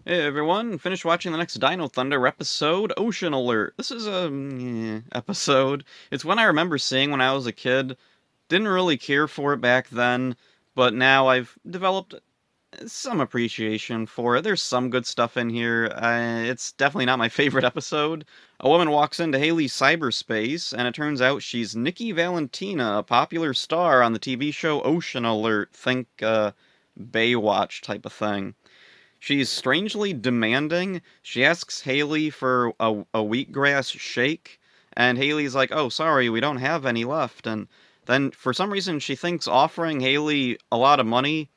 Hey everyone, finished watching the next Dino Thunder episode, Ocean Alert. This is a episode. It's one I remember seeing when I was a kid. Didn't really care for it back then, but now I've developed some appreciation for it. There's some good stuff in here. It's definitely not my favorite episode. A woman walks into Haley's cyberspace, and it turns out she's Nikki Valentina, a popular star on the TV show Ocean Alert. Think Baywatch type of thing. She's strangely demanding. She asks Haley for a wheatgrass shake, and Haley's like, "Oh, sorry, we don't have any left." And then for some reason she thinks offering Haley a lot of money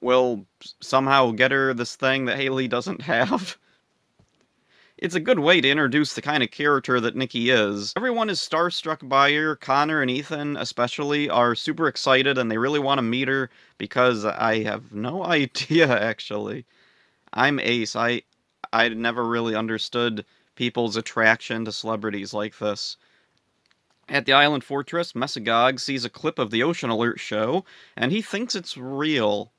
will somehow get her this thing that Haley doesn't have. It's a good way to introduce the kind of character that Nikki is. Everyone is starstruck by her. Connor and Ethan, especially, are super excited and they really want to meet her because I have no idea, actually. I'm Ace. I never really understood people's attraction to celebrities like this. At the island fortress, Mesagog sees a clip of the Ocean Alert show, and he thinks it's real.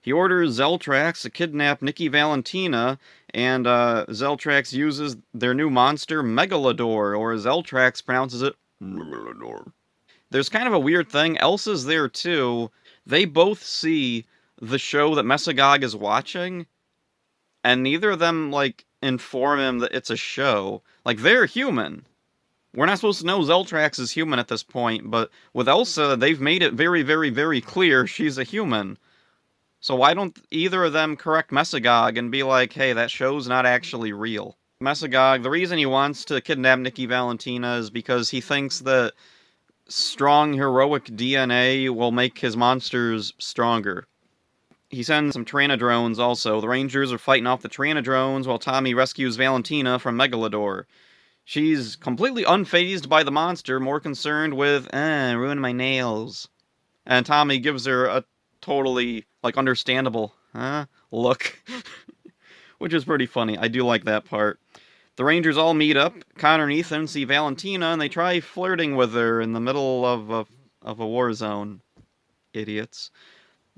He orders Zeltrax to kidnap Nikki Valentina, and Zeltrax uses their new monster, Megalodor, or as Zeltrax pronounces it, Megalodor. There's kind of a weird thing. Elsa's there too. They both see the show that Mesagog is watching, and neither of them, like, inform him that it's a show. Like, they're human. We're not supposed to know Zeltrax is human at this point, but with Elsa, they've made it very, very, very clear she's a human. So why don't either of them correct Mesagog and be like, hey, that show's not actually real? Mesagog, the reason he wants to kidnap Nikki Valentina is because he thinks that strong, heroic DNA will make his monsters stronger. He sends some Tyranodrones also. The Rangers are fighting off the Tyranodrones while Tommy rescues Valentina from Megalodor. She's completely unfazed by the monster, more concerned with, ruin my nails. And Tommy gives her a totally, like, understandable, look. Which is pretty funny. I do like that part. The Rangers all meet up. Connor and Ethan see Valentina, and they try flirting with her in the middle of a war zone. Idiots.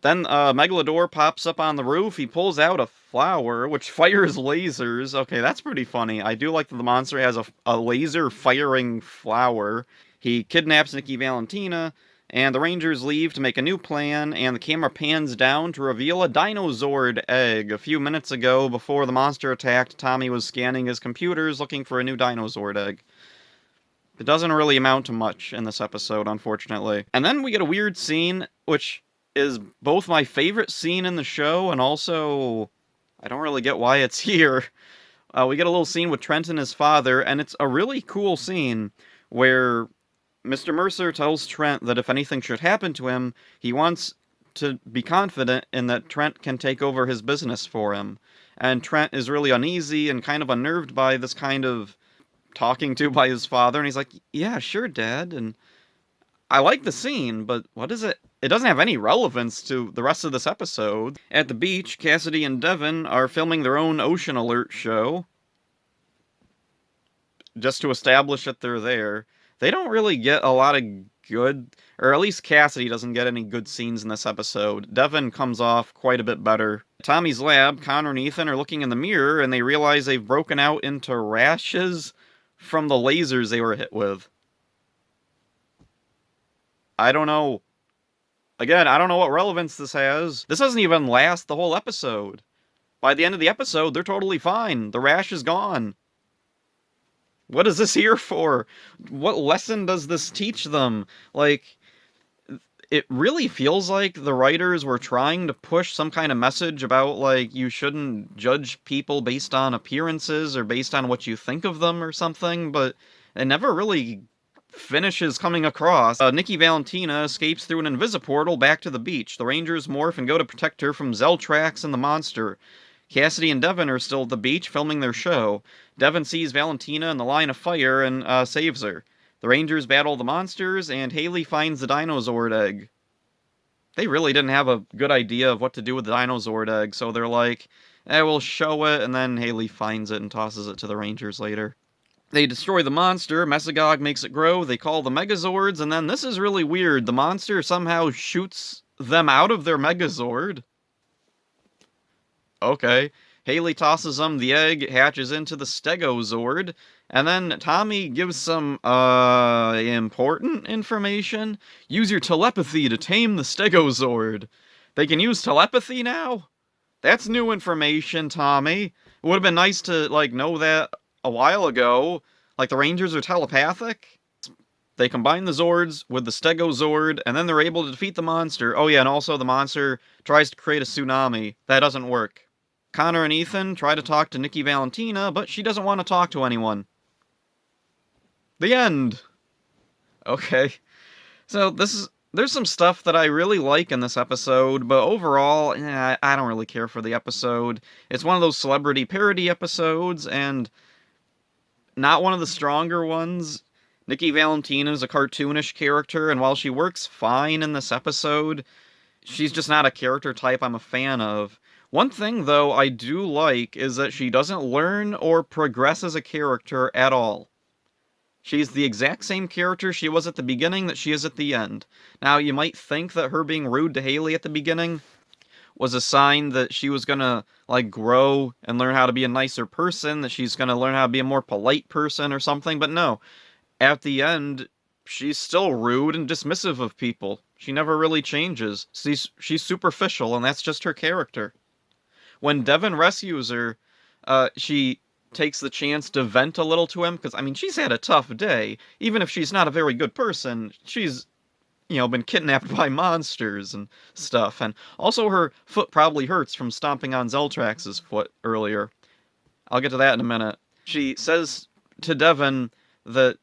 Then Megalodor pops up on the roof. He pulls out a flower, which fires lasers. Okay, that's pretty funny. I do like that the monster has a laser-firing flower. He kidnaps Nikki Valentina, and the Rangers leave to make a new plan, and the camera pans down to reveal a Dinozord egg. A few minutes ago, before the monster attacked, Tommy was scanning his computers looking for a new Dinozord egg. It doesn't really amount to much in this episode, unfortunately. And then we get a weird scene, which is both my favorite scene in the show and also I don't really get why it's here. We get a little scene with Trent and his father, and it's a really cool scene where Mr. Mercer tells Trent that if anything should happen to him, he wants to be confident in that Trent can take over his business for him. And Trent is really uneasy and kind of unnerved by this kind of talking to by his father, and he's like, yeah, sure, Dad, and I like the scene, but what is it? It doesn't have any relevance to the rest of this episode. At the beach, Cassidy and Devin are filming their own Ocean Alert show. Just to establish that they're there. They don't really get a lot of good, or at least Cassidy doesn't get any good scenes in this episode. Devin comes off quite a bit better. Tommy's lab, Connor and Ethan are looking in the mirror, and they realize they've broken out into rashes from the lasers they were hit with. I don't know. Again, I don't know what relevance this has. This doesn't even last the whole episode. By the end of the episode, they're totally fine. The rash is gone. What is this here for? What lesson does this teach them? Like, it really feels like the writers were trying to push some kind of message about, like, you shouldn't judge people based on appearances or based on what you think of them or something, but it never really finishes coming across. Nikki Valentina escapes through an invisiportal back to the beach. The Rangers morph and go to protect her from Zeltrax and the monster. Cassidy and Devin are still at the beach filming their show. Devin sees Valentina in the line of fire and saves her. The Rangers battle the monsters, and Haley finds the Dinozord egg. They really didn't have a good idea of what to do with the Dinozord egg, so they're like, we'll show it, and then Haley finds it and tosses it to the Rangers later. They destroy the monster, Mesagog makes it grow, they call the Megazords, and then this is really weird. The monster somehow shoots them out of their Megazord. Okay. Haley tosses him, the egg hatches into the Stegozord, and then Tommy gives some, important information. Use your telepathy to tame the Stegozord. They can use telepathy now? That's new information, Tommy. It would have been nice to, like, know that a while ago. Like, the Rangers are telepathic? They combine the Zords with the Stegozord, and then they're able to defeat the monster. Oh yeah, and also the monster tries to create a tsunami. That doesn't work. Connor and Ethan try to talk to Nikki Valentina, but she doesn't want to talk to anyone. The end. Okay. So there's some stuff that I really like in this episode, but overall, I don't really care for the episode. It's one of those celebrity parody episodes, and not one of the stronger ones. Nikki Valentina is a cartoonish character, and while she works fine in this episode, she's just not a character type I'm a fan of. One thing, though, I do like is that she doesn't learn or progress as a character at all. She's the exact same character she was at the beginning that she is at the end. Now, you might think that her being rude to Haley at the beginning was a sign that she was gonna, like, grow and learn how to be a nicer person, that she's gonna learn how to be a more polite person or something, but no. At the end, she's still rude and dismissive of people. She never really changes. She's superficial, and that's just her character. When Devin rescues her, she takes the chance to vent a little to him, because, I mean, she's had a tough day. Even if she's not a very good person, she's, been kidnapped by monsters and stuff. And also her foot probably hurts from stomping on Zeltrax's foot earlier. I'll get to that in a minute. She says to Devin that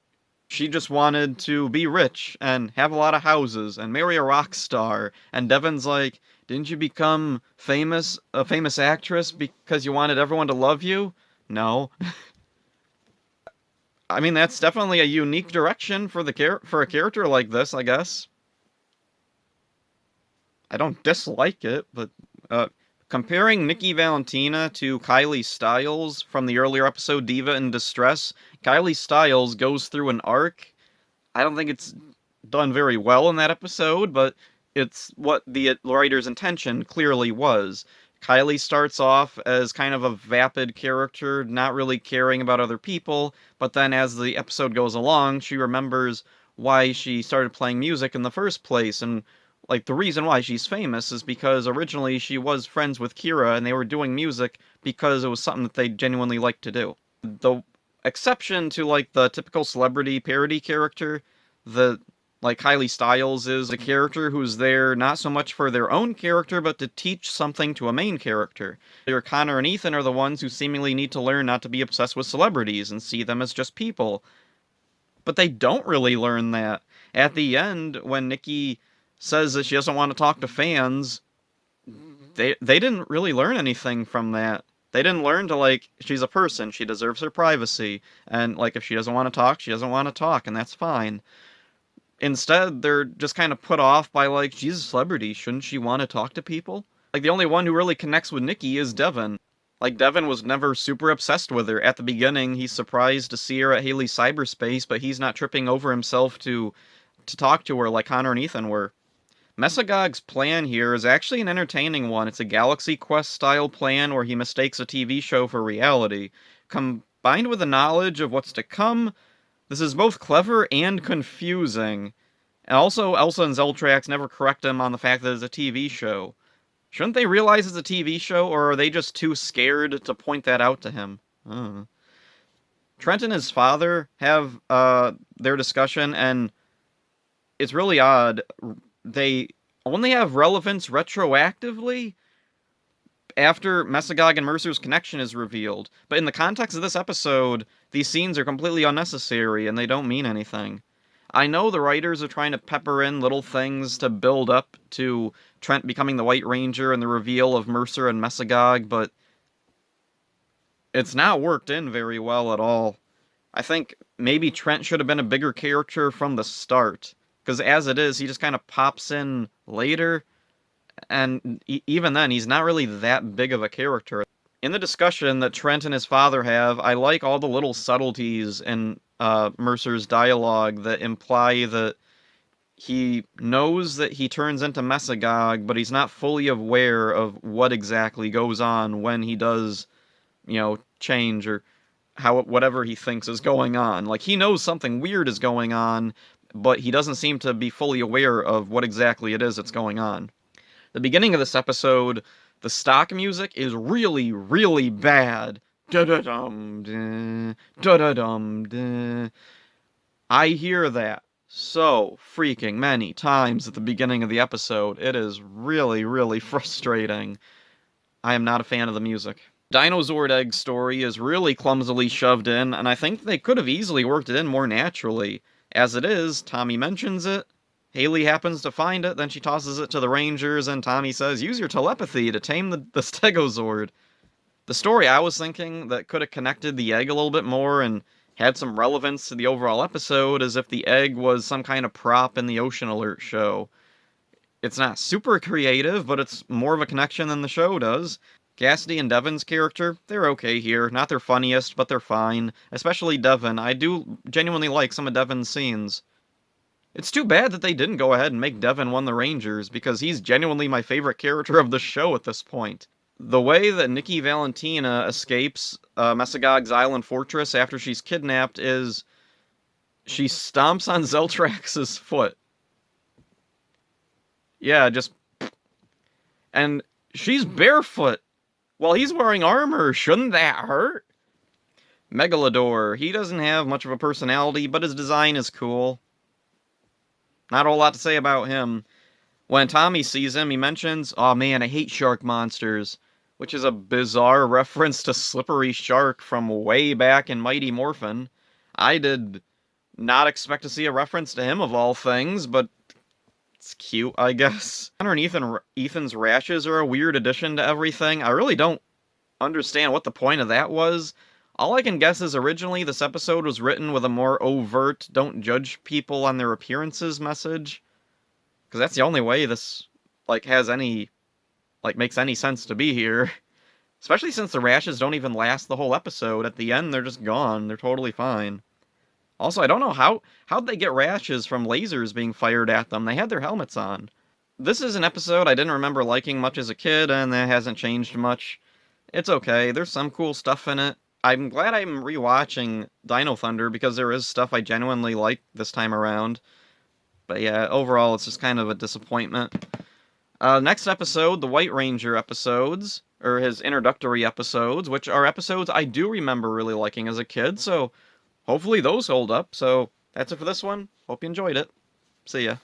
she just wanted to be rich and have a lot of houses and marry a rock star. And Devin's like, didn't you become a famous actress because you wanted everyone to love you? No. I mean, that's definitely a unique direction for for a character like this, I guess. I don't dislike it, but comparing Nikki Valentina to Kylie Styles from the earlier episode Diva in Distress, Kylie Styles goes through an arc. I don't think it's done very well in that episode, but it's what the writer's intention clearly was. Kylie starts off as kind of a vapid character, not really caring about other people, but then as the episode goes along, she remembers why she started playing music in the first place, and like the reason why she's famous is because originally she was friends with Kira and they were doing music because it was something that they genuinely liked to do. The exception to like the typical celebrity parody character, the like Kylie Styles is a character who's there not so much for their own character, but to teach something to a main character. Your Connor and Ethan are the ones who seemingly need to learn not to be obsessed with celebrities and see them as just people. But they don't really learn that. At the end, when Nikki says that she doesn't want to talk to fans, they didn't really learn anything from that. They didn't learn to, like, she's a person, she deserves her privacy, and, like, if she doesn't want to talk, she doesn't want to talk, and that's fine. Instead, they're just kind of put off by, like, she's a celebrity, shouldn't she want to talk to people? Like, the only one who really connects with Nikki is Devin. Like, Devin was never super obsessed with her. At the beginning, he's surprised to see her at Haley's cyberspace, but he's not tripping over himself to talk to her like Connor and Ethan were. Mesagog's plan here is actually an entertaining one. It's a Galaxy Quest-style plan where he mistakes a TV show for reality. Combined with the knowledge of what's to come, this is both clever and confusing. And also, Elsa and Zeltrax never correct him on the fact that it's a TV show. Shouldn't they realize it's a TV show, or are they just too scared to point that out to him? Trent and his father have their discussion, and it's really odd. They only have relevance retroactively after Mesagog and Mercer's connection is revealed. But in the context of this episode, these scenes are completely unnecessary and they don't mean anything. I know the writers are trying to pepper in little things to build up to Trent becoming the White Ranger and the reveal of Mercer and Mesagog, but it's not worked in very well at all. I think maybe Trent should have been a bigger character from the start. Because as it is, he just kind of pops in later, and even then, he's not really that big of a character. In the discussion that Trent and his father have, I like all the little subtleties in Mercer's dialogue that imply that he knows that he turns into Mesagog, but he's not fully aware of what exactly goes on when he does, change or whatever he thinks is going on. Like, he knows something weird is going on, but he doesn't seem to be fully aware of what exactly it is that's going on. The beginning of this episode, the stock music is really, really bad. Da-da-dum, da-da-dum, I hear that so freaking many times at the beginning of the episode. It is really, really frustrating. I am not a fan of the music. Dinosaur Egg story is really clumsily shoved in, and I think they could have easily worked it in more naturally. As it is, Tommy mentions it, Haley happens to find it, then she tosses it to the Rangers, and Tommy says, use your telepathy to tame the Stegozord. The story I was thinking that could have connected the egg a little bit more and had some relevance to the overall episode is if the egg was some kind of prop in the Ocean Alert show. It's not super creative, but it's more of a connection than the show does. Cassidy and Devin's character, they're okay here. Not their funniest, but they're fine. Especially Devin. I do genuinely like some of Devin's scenes. It's too bad that they didn't go ahead and make Devin one of the Rangers, because he's genuinely my favorite character of the show at this point. The way that Nikki Valentina escapes Mesagog's island fortress after she's kidnapped is she stomps on Zeltrax's foot. Yeah, just... And she's barefoot while he's wearing armor. Shouldn't that hurt? Megalodor. He doesn't have much of a personality, but his design is cool. Not a whole lot to say about him. When Tommy sees him, he mentions, "Aw man, I hate shark monsters," which is a bizarre reference to Slippery Shark from way back in Mighty Morphin. I did not expect to see a reference to him of all things, but it's cute, I guess. Connor and Ethan's rashes are a weird addition to everything. I really don't understand what the point of that was. All I can guess is originally this episode was written with a more overt, don't judge people on their appearances message. Because that's the only way this, has any, makes any sense to be here. Especially since the rashes don't even last the whole episode. At the end, they're just gone. They're totally fine. Also, I don't know how'd they get rashes from lasers being fired at them? They had their helmets on. This is an episode I didn't remember liking much as a kid, and that hasn't changed much. It's okay. There's some cool stuff in it. I'm glad I'm rewatching Dino Thunder because there is stuff I genuinely like this time around. But yeah, overall, it's just kind of a disappointment. Next episode, the White Ranger episodes, or his introductory episodes, which are episodes I do remember really liking as a kid, so hopefully those hold up. So that's it for this one. Hope you enjoyed it. See ya.